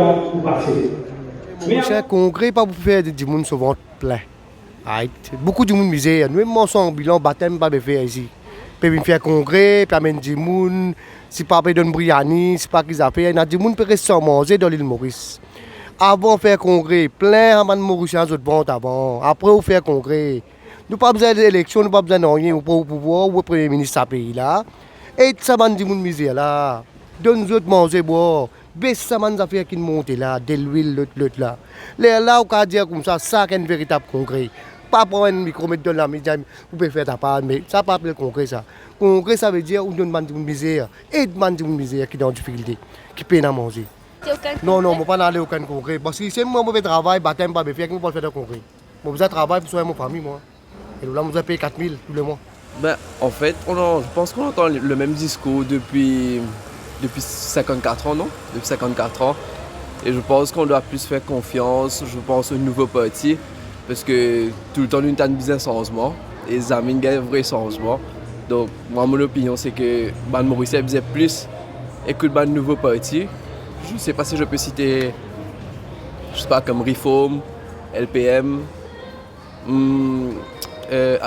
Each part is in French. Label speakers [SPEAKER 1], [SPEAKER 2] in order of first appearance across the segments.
[SPEAKER 1] temps pour passer.
[SPEAKER 2] Mon cher congrès, pas pour faire du monde souvent plein. Beaucoup de monde misère. Nous, même en bilan, baptême, pas de faire ici. Puis faire congrès, puis amener du monde. Si pas de briani, si pas qu'ils ont fait, il y a du monde qui reste sans manger dans l'île Maurice. Avant de faire congrès, plein de Mauriciens autres vont avant. Après, on fait congrès. Nous n'avons pas besoin d'élection, nous n'avons pas besoin de rien pour le pouvoir ou le premier ministre de ce pays là. Et ça va du monde misère là. Donne-nous autres manger, boire. Baisse ça man affaire qui monte là, de l'huile, l'autre là. Là, on peut dire comme ça c'est un véritable congrès. Pas prendre un micro, mettre dans la média, vous pouvez faire ta part, mais ça pas appeler congrès ça. Congrès ça veut dire on donne man de misère, et man de misère qui est en difficulté, qui peine à manger. Non, non, je ne vais pas aller à aucun congrès. Parce que si moi je vais travailler, baptême, pas faire, je ne vais pas faire de congrès. Je vais travailler pour soigner ma famille, moi. Et là, je vais payer 4 000 tous les mois.
[SPEAKER 3] Ben, en fait, je pense qu'on entend le même discours depuis 54 ans, non? Depuis 54 ans. Et je pense qu'on doit plus faire confiance, je pense, au nouveau parti. Parce que tout le temps, nous avons besoin de changement. Et les amis ont un vrai changement. Donc, moi, mon opinion, c'est que Ban Maurice a besoin plus écoute le nouveau parti. Je ne sais pas si je peux citer, je sais pas, comme Reform, LPM,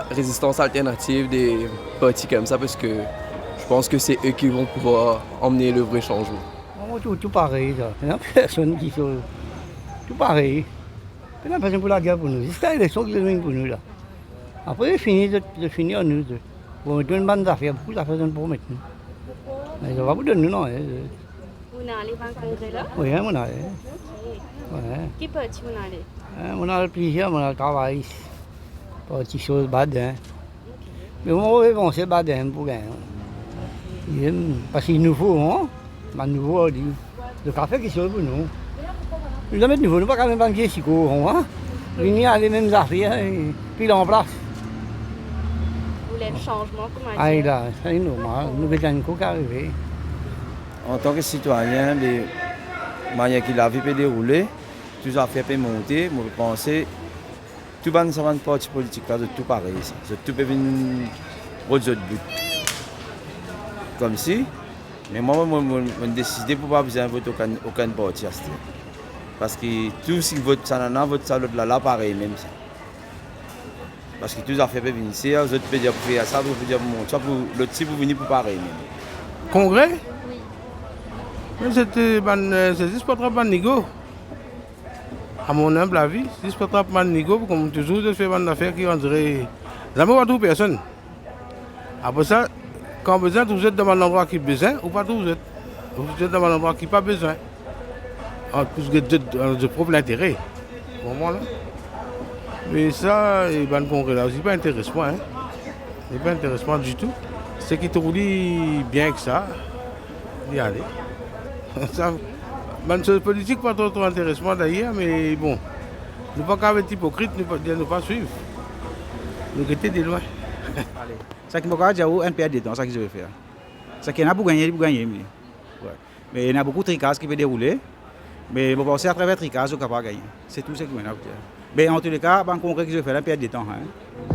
[SPEAKER 3] Résistance alternative, des partis comme ça, parce que je pense que c'est eux qui vont pouvoir emmener le vrai changement.
[SPEAKER 4] Tout pareil, ça. Il n'y a personne qui fait tout pareil. Il n'y a personne pour la guerre pour nous. C'est l'élection qui est pour nous là. Après, c'est fini de finir nous. Pour mettre une bande d'affaires, beaucoup d'affaires pour mettre nous. Mais ça va vous donner, non?
[SPEAKER 5] Vous allez à un congrès là?
[SPEAKER 4] Oui, on a.
[SPEAKER 5] Qui parti vous allez?
[SPEAKER 4] On a le plaisir, on a le travail. Pas de choses badin. Mais on va avancer badin pour gagner. Parce qu'il nous faut, hein? Un nouveau, le café qui sont pour nous. Nous avons nouveau, nous ne pouvons pas même pas si court, hein? Venir à les mêmes affaires et puis là en place.
[SPEAKER 5] Vous voulez le changement, comment dire?
[SPEAKER 4] Ah, là, c'est normal, nous avons un qui arriver.
[SPEAKER 6] En tant que citoyen, de manière que la vie peut dérouler, tout ça fait monter, je pense que tout le monde parti politique, c'est tout pareil. C'est tout peut venir autre but. Comme si, mais moi, je décidé pour ne pas besoin de voter aucun parti. Parce que tout ce qui vote ça, vote ça, l'autre là, pareil même ça. Parce que tout ça fait venir ici, les autres peuvent dire pour faire ça, pour dire pour ça, pour l'autre si pour venir pour pareil même.
[SPEAKER 7] Congrès?
[SPEAKER 5] Oui.
[SPEAKER 7] Mais c'est juste pas trop de négo. À mon humble avis, c'est juste pas trop de négo, comme toujours, je fais une affaire qui rendrait. Ça ne va pas tout personne. Après ça, quand besoin, vous êtes dans un endroit qui a besoin, ou pas tout vous êtes. Vous êtes dans un endroit qui n'a pas besoin. Parce que de propre l'intérêt. Vraiment là. Mais ça, et ben, le congrès là, c'est pas intéressant. Hein. C'est pas intéressant du tout. Ce qui te dit bien que ça, d'y aller. Ça, ben, c'est politique pas trop intéressant d'ailleurs, mais bon. Nous ne pouvons pas être hypocrite, nous ne pouvons pas suivre. Nous étions de loin.
[SPEAKER 8] Ça qui m'a dit, un perd de temps, c'est ça que je vais faire. Ça qui en a pour gagner, pour gagner. Mais il y a beaucoup de tricages qui peuvent dérouler. Mais je pense à travers les tricages, on est capable de gagner. C'est tout ce que je veux dire. Mais en tous les cas, le congrès que je vais faire, un perd de temps. Hein.